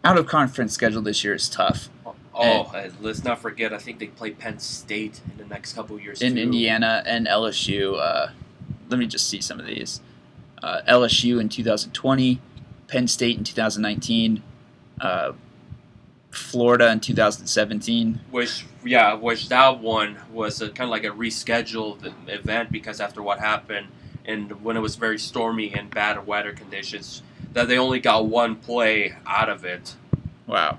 out of conference schedule this year is tough. Let's not forget, I think they play Penn State in the next couple of years, in too. Indiana and LSU. Let me just see some of these. LSU in 2020, Penn State in 2019, Florida in 2017. Which that one was kind of like a rescheduled event because after what happened and when it was very stormy and bad weather conditions, that they only got one play out of it. Wow.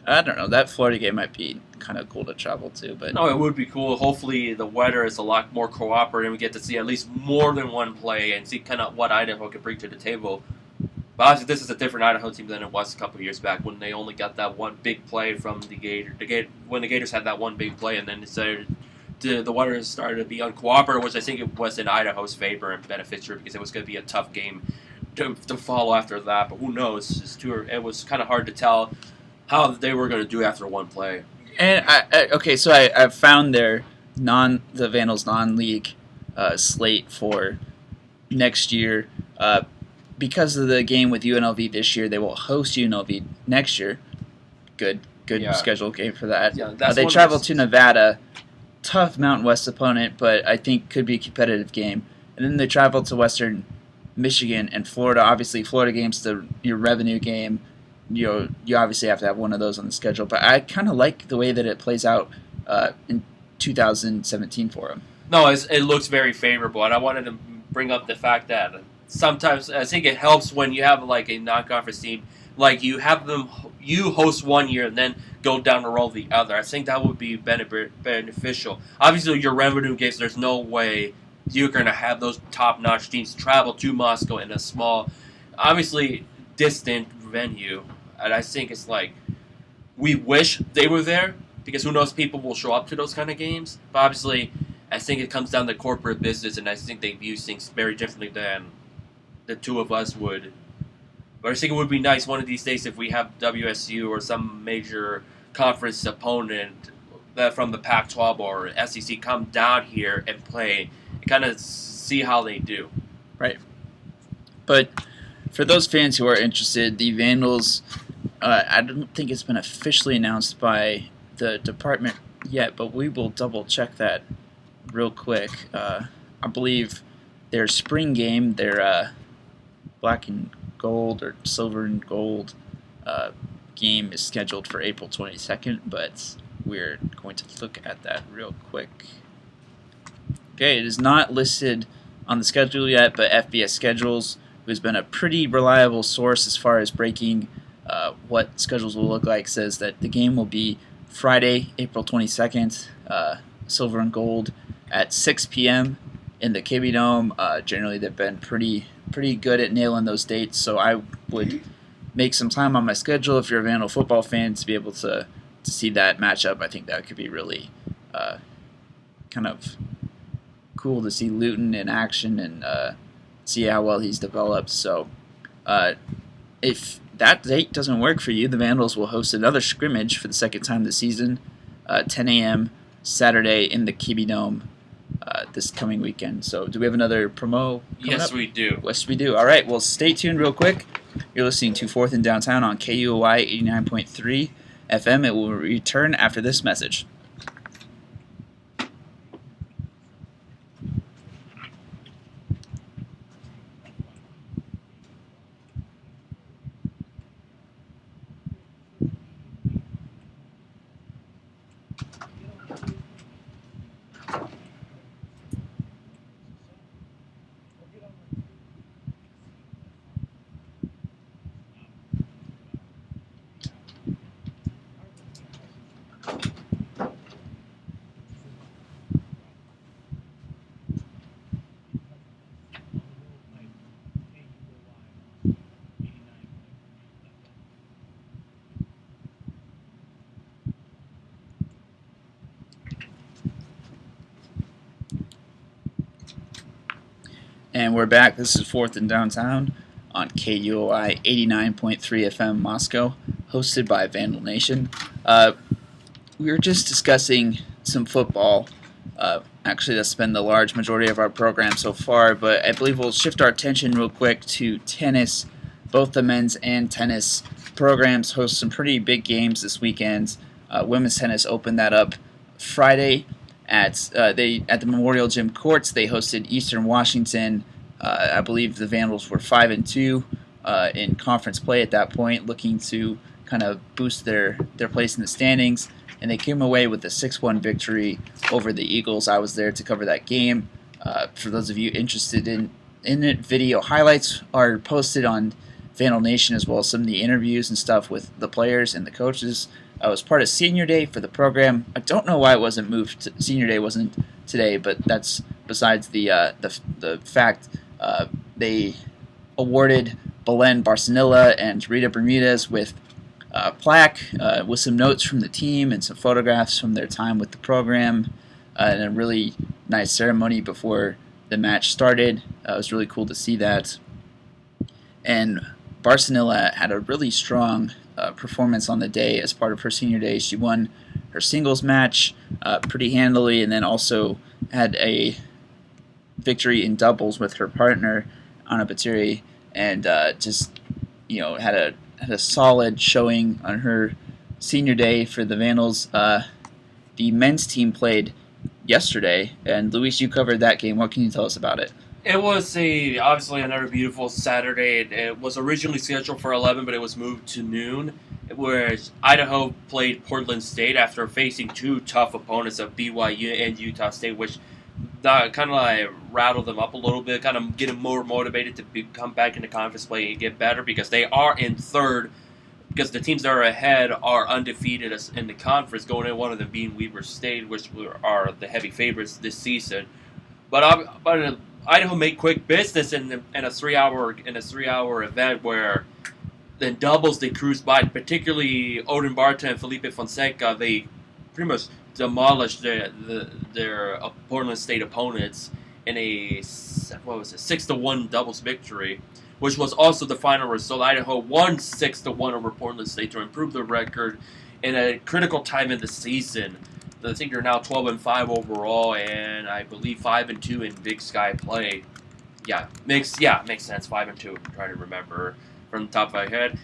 I don't know. That Florida game might be kind of cool to travel to, but no, it would be cool. Hopefully, the weather is a lot more cooperative. We get to see at least more than one play and see kind of what Idaho can bring to the table. But obviously, this is a different Idaho team than it was a couple of years back when they only got that one big play from the Gators. When the Gators had that one big play, and then the weather started to be uncooperative, which I think it was in Idaho's favor and beneficial because it was going to be a tough game to follow after that. But who knows? It was kind of hard to tell how they were going to do after one play. And so I found the Vandals non-league slate for next year. Because of the game with UNLV this year, they will host UNLV next year. Good scheduled game for that. Yeah, they travel to Nevada, tough Mountain West opponent, but I think could be a competitive game. And then they travel to Western Michigan and Florida. Obviously, Florida game's your revenue game. You obviously have to have one of those on the schedule, but I kind of like the way that it plays out in 2017 for them. No, it looks very favorable, and I wanted to bring up the fact that sometimes I think it helps when you have like a non-conference team, like you host one year and then go down the road the other. I think that would be beneficial. Obviously, your revenue games, there's no way you're going to have those top-notch teams travel to Moscow in a small, obviously distant venue. And I think it's like, we wish they were there, because who knows, people will show up to those kind of games. But obviously, I think it comes down to corporate business, and I think they view things very differently than the two of us would. But I think it would be nice one of these days if we have WSU or some major conference opponent that from the Pac-12 or SEC come down here and play, and kind of see how they do. Right. But for those fans who are interested, the Vandals, I don't think it's been officially announced by the department yet, but we will double check that real quick. I believe their spring game, their black and gold or silver and gold game is scheduled for April 22nd, but we're going to look at that real quick. Okay, it is not listed on the schedule yet, but FBS Schedules, who's been a pretty reliable source as far as breaking what schedules will look like, says that the game will be Friday, April 22nd, silver and gold at 6 p.m. in the KB Dome. Generally, they've been pretty good at nailing those dates, so I would make some time on my schedule if you're a Vandal football fan to be able to see that matchup. I think that could be really kind of cool to see Luton in action and see how well he's developed. So if that date doesn't work for you, the Vandals will host another scrimmage for the second time this season, 10 a.m. Saturday in the KB Dome this coming weekend. So do we have another promo coming up? We do. Yes, we do. All right, well, stay tuned real quick. You're listening to 4th and Downtown on KUOI 89.3 FM. It will return after this message. And we're back. This is 4th and Downtown on KUOI 89.3 FM Moscow, hosted by Vandal Nation. We were just discussing some football. Actually, that's been the large majority of our program so far, but I believe we'll shift our attention real quick to tennis. Both the men's and tennis programs host some pretty big games this weekend. Women's tennis opened that up Friday at the Memorial Gym courts. They hosted Eastern Washington. I believe the Vandals were 5-2 in conference play at that point, looking to kind of boost their place in the standings. And they came away with a 6-1 victory over the Eagles. I was there to cover that game. For those of you interested in it, video highlights are posted on Vandal Nation, as well as some of the interviews and stuff with the players and the coaches. I was part of Senior Day for the program. I don't know why it wasn't moved. Senior Day wasn't today, but that's besides the fact. They awarded Belen Barcinilla and Rita Bermudez with a plaque with some notes from the team and some photographs from their time with the program, and a really nice ceremony before the match started. It was really cool to see that. And Barcinilla had a really strong performance on the day as part of her Senior Day. She won her singles match pretty handily, and then also had a victory in doubles with her partner Anna Batiri, and just had a solid showing on her Senior Day for the Vandals. The men's team played yesterday, and Luis, you covered that game. What can you tell us about it? It was obviously another beautiful Saturday. It was originally scheduled for 11, but it was moved to noon. Whereas Idaho played Portland State after facing two tough opponents of BYU and Utah State, which kind of like rattled them up a little bit, kind of getting more motivated to come back into conference play and get better, because they are in third, because the teams that are ahead are undefeated in the conference, going in, one of them being Weber State, which are the heavy favorites this season. But Idaho made quick business in a 3-hour event where in doubles they cruised by, particularly Odin Barta and Felipe Fonseca. They pretty much demolished their Portland State opponents in a 6-1 doubles victory, which was also the final result. Idaho won 6-1 over Portland State to improve their record in a critical time in the season. I think they're now 12-5 overall, and I believe 5-2 in Big Sky play. Makes sense. 5-2. I'm trying to remember from the top of my head.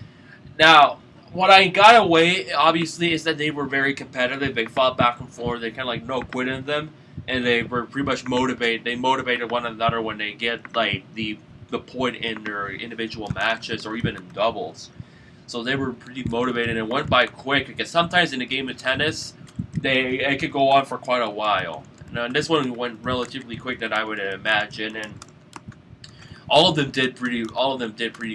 Now, what I got away, obviously, is that they were very competitive. They fought back and forth. They kind of like no quit in them, and they were pretty much motivated. They motivated one another when they get like the point in their individual matches or even in doubles. So they were pretty motivated and went by quick, because sometimes in a game of tennis, it could go on for quite a while. Now, this one went relatively quick than I would imagine, and all of them did pretty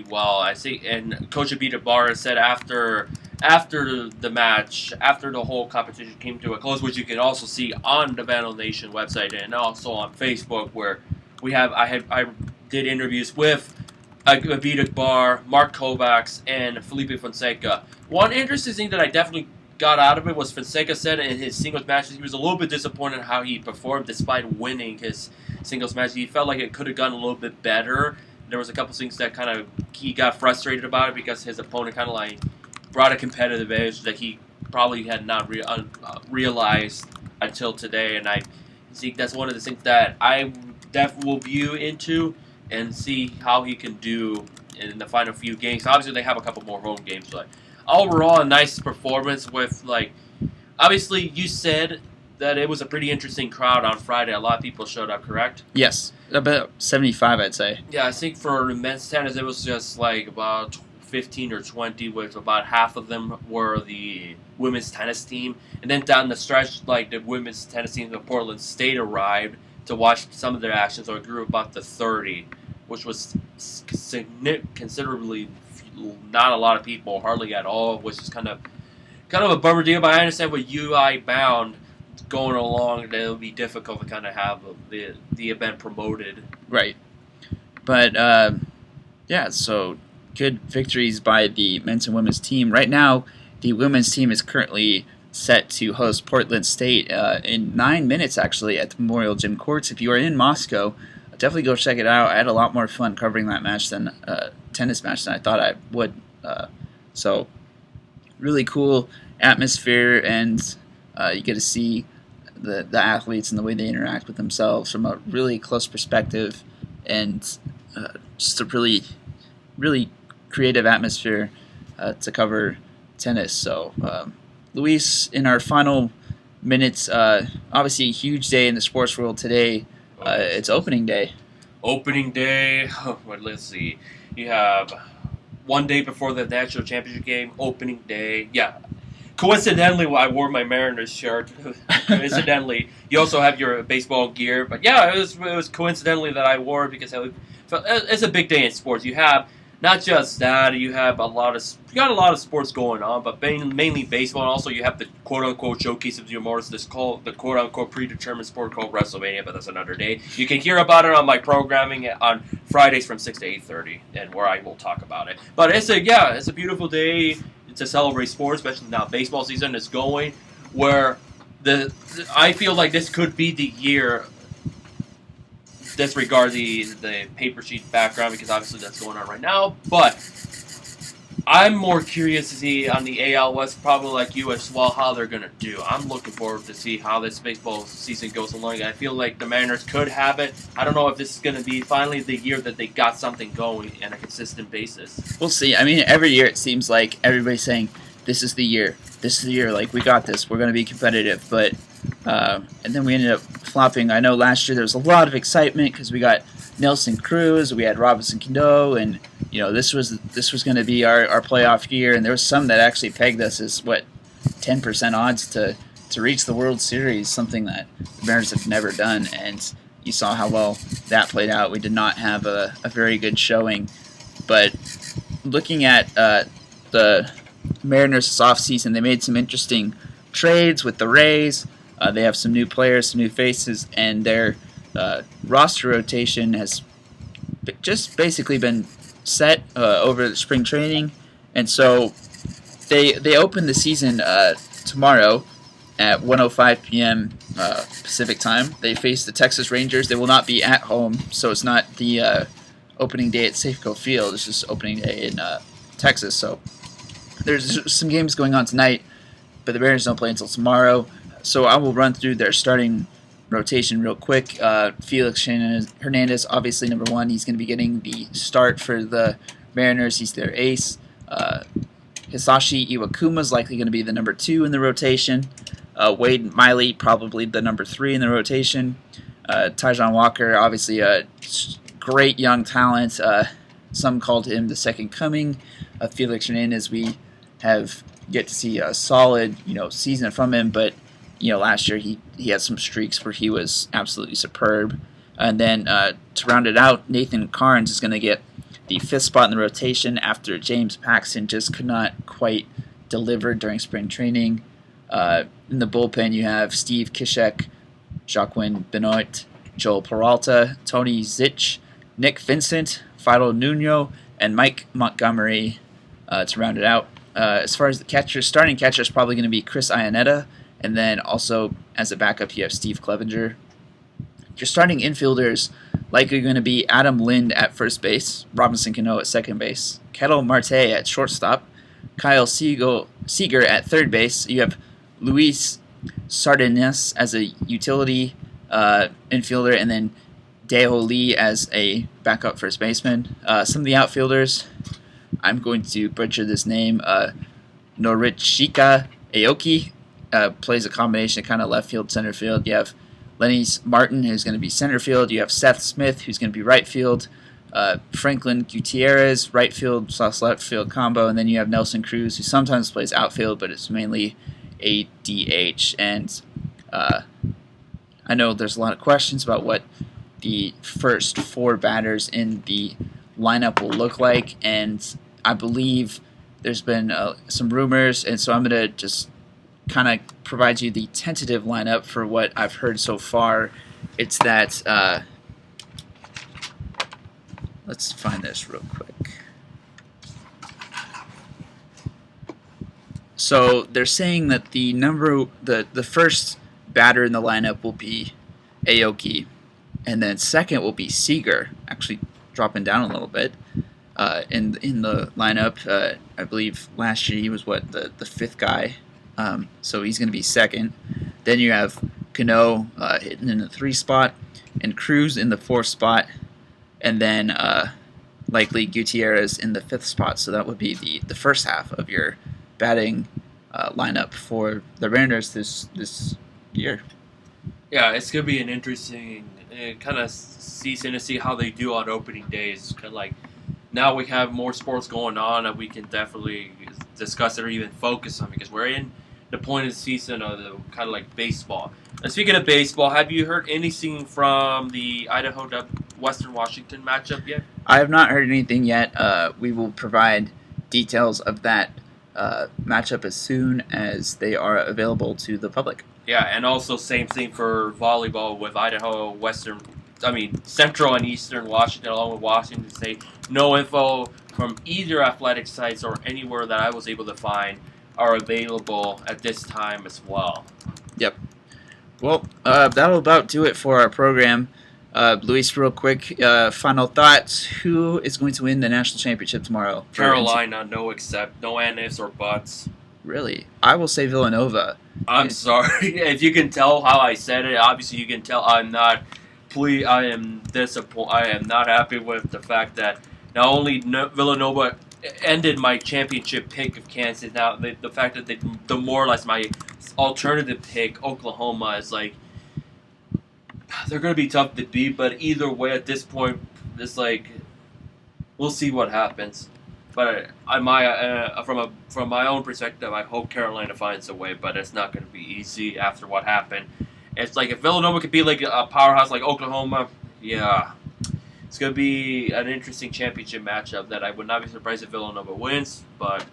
well. I think, and Coach Abita Barra said after the match, after the whole competition came to a close, which you can also see on the Vandal Nation website and also on Facebook, where I did interviews with Abita Bar, Mark Kovacs, and Felipe Fonseca. One interesting thing that I definitely got out of it was Fonseca said in his singles matches he was a little bit disappointed in how he performed despite winning his singles match. He felt like it could have gone a little bit better. There was a couple things that kind of he got frustrated about it because his opponent kind of like brought a competitive edge that he probably had not realized until today. And I think that's one of the things that I definitely will view into and see how he can do in the final few games. Obviously, they have a couple more home games, but overall, a nice performance with, like, obviously, you said that it was a pretty interesting crowd on Friday. A lot of people showed up, correct? Yes, about 75, I'd say. Yeah, I think for men's tennis, it was just, like, about 15 or 20, with about half of them were the women's tennis team. And then down the stretch, like, the women's tennis team of Portland State arrived to watch some of their actions, so it grew about to 30, which was considerably not a lot of people, hardly at all, which is kind of a bummer deal. But I understand with UI bound going along, that it'll be difficult to kind of have the event promoted. Right. But yeah, so good victories by the men's and women's team. Right now, the women's team is currently set to host Portland State in 9 minutes, actually, at the Memorial Gym Courts. If you are in Moscow, definitely go check it out. I had a lot more fun covering that match than tennis match than I thought I would. So really cool atmosphere, and you get to see the athletes and the way they interact with themselves from a really close perspective, and just a really, really creative atmosphere to cover tennis. So Luis, in our final minutes, obviously a huge day in the sports world today. It's opening day. Opening day. Well, let's see. You have one day before the national championship game. Opening day. Yeah. Coincidentally, I wore my Mariners shirt. Coincidentally, you also have your baseball gear. But yeah, it was coincidentally that I wore it because it's a big day in sports. You have not just that. You have a lot of sports going on, but mainly baseball. And also, you have the quote unquote showcase of your mortis. This called the quote unquote predetermined sport called WrestleMania, but that's another day. You can hear about it on my programming on Fridays from 6 to 8:30, and where I will talk about it. But it's a beautiful day to celebrate sports, especially now baseball season is going. Where I feel like this could be the year. Disregard the paper sheet background because obviously that's going on right now. But I'm more curious to see on the AL West, probably like you as well, how they're going to do. I'm looking forward to see how this baseball season goes along. I feel like the Mariners could have it. I don't know if this is going to be finally the year that they got something going on a consistent basis. We'll see. I mean, every year it seems like everybody's saying, this is the year. This is the year. Like, we got this. We're going to be competitive. But and then we ended up flopping. I know last year there was a lot of excitement because we got Nelson Cruz, we had Robinson Cano, and this was going to be our playoff year. And there was some that actually pegged us as 10% odds to reach the World Series, something that the Mariners have never done. And you saw how well that played out. We did not have a very good showing. But looking at the Mariners this offseason, they made some interesting trades with the Rays. They have some new players, some new faces, and their roster rotation has just basically been set over the spring training. And so they open the season tomorrow at 1:05 p.m. Pacific time. They face the Texas Rangers. They will not be at home, so it's not the opening day at Safeco Field. It's just opening day in Texas. So there's some games going on tonight, but the Mariners don't play until tomorrow. So I will run through their starting rotation real quick. Felix Hernandez, obviously number one. He's going to be getting the start for the Mariners. He's their ace. Hisashi Iwakuma is likely going to be the number 2 in the rotation. Wade Miley, probably the number 3 in the rotation. Tyjon Walker, obviously a great young talent. Some called him the second coming of Felix Hernandez. We have yet to see a solid season from him, but last year he had some streaks where he was absolutely superb. And then to round it out, Nathan Carnes is going to get the 5th spot in the rotation after James Paxton just could not quite deliver during spring training. In the bullpen, you have Steve Kishek, Joaquin Benoit, Joel Peralta, Tony Zitch, Nick Vincent, Fidel Nuno, and Mike Montgomery to round it out. As far as the catcher, starting catcher is probably going to be Chris Iannetta, and then also as a backup you have Steve Clevenger. Your starting infielders likely going to be Adam Lind at first base, Robinson Cano at second base, Ketel Marte at shortstop, Kyle Seager at third base. You have Luis Sardinas as a utility infielder, and then Deo Lee as a backup first baseman. Some of the outfielders, I'm going to butcher this name, Norichika Aoki plays a combination of kind of left field, center field. You have Lenny Martin, who's going to be center field. You have Seth Smith, who's going to be right field. Franklin Gutierrez, right field / left field combo. And then you have Nelson Cruz, who sometimes plays outfield, but it's mainly a DH. And I know there's a lot of questions about what the first 4 batters in the lineup will look like. And I believe there's been some rumors, and so I'm going to just kind of provide you the tentative lineup for what I've heard so far. It's that, let's find this real quick. So they're saying that the first batter in the lineup will be Aoki, and then second will be Seager, actually dropping down a little bit in the lineup. I believe last year he was the 5th guy. So he's going to be second. Then you have Cano hitting in the 3 spot, and Cruz in the 4th spot, and then likely Gutierrez in the 5th spot. So that would be the first half of your batting lineup for the Mariners this year. Yeah, it's going to be an interesting kind of season to see how they do on opening days. Kind of like now we have more sports going on and we can definitely discuss it or even focus on, because we're in the point of the season of the kind of like baseball. And speaking of baseball, have you heard anything from the Idaho Western Washington matchup yet? I have not heard anything yet. We will provide details of that matchup as soon as they are available to the public. Yeah, and also same thing for volleyball with Idaho Central and Eastern Washington, along with Washington State. No info from either athletic sites or anywhere that I was able to find are available at this time as well. Yep. Well, that'll about do it for our program. Luis, real quick, final thoughts. Who is going to win the national championship tomorrow? Carolina, no ifs or buts. Really? I will say Villanova. I'm sorry. If you can tell how I said it, obviously you can tell I am disappointed. I am not happy with the fact that not only Villanova ended my championship pick of Kansas, now the fact that they demoralized my alternative pick, Oklahoma, is like, they're going to be tough to beat, but either way at this point, it's like, we'll see what happens. But from my own perspective, I hope Carolina finds a way, but it's not going to be easy after what happened. It's like if Villanova could be like a powerhouse like Oklahoma, yeah, it's going to be an interesting championship matchup that I would not be surprised if Villanova wins. But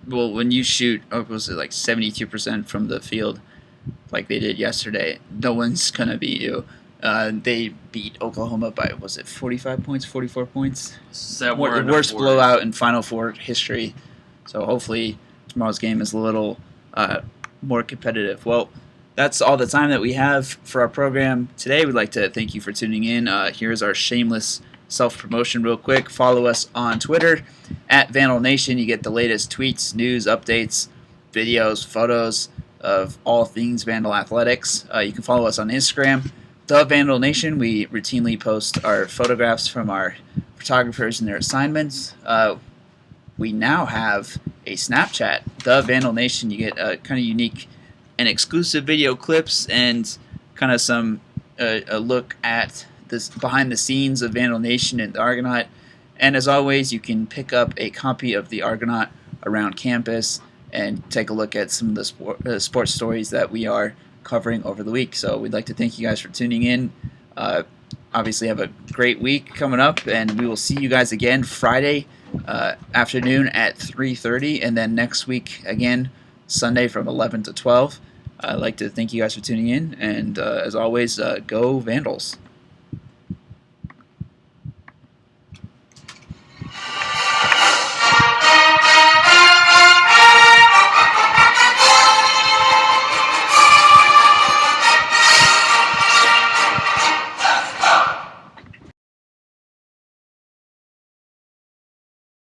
well, when you shoot, was it like 72% from the field, like they did yesterday, no one's going to beat you. They beat Oklahoma by, was it 45 points, 44 points? The worst blowout in Final Four history. So hopefully tomorrow's game is a little more competitive. Well, that's all the time that we have for our program today. We'd like to thank you for tuning in. Here's our shameless self-promotion real quick. Follow us on Twitter at Vandal Nation. You get the latest tweets, news, updates, videos, photos of all things Vandal Athletics. You can follow us on Instagram, The Vandal Nation. We routinely post our photographs from our photographers and their assignments. We now have a Snapchat, The Vandal Nation. You get a kind of unique and exclusive video clips and kind of some a look at this behind the scenes of Vandal Nation and the Argonaut. And as always, you can pick up a copy of the Argonaut around campus and take a look at some of the sports stories that we are covering over the week. So we'd like to thank you guys for tuning in. Obviously, have a great week coming up, and we will see you guys again Friday afternoon at 3:30, and then next week again Sunday from 11 to 12. I'd like to thank you guys for tuning in, and as always, go Vandals.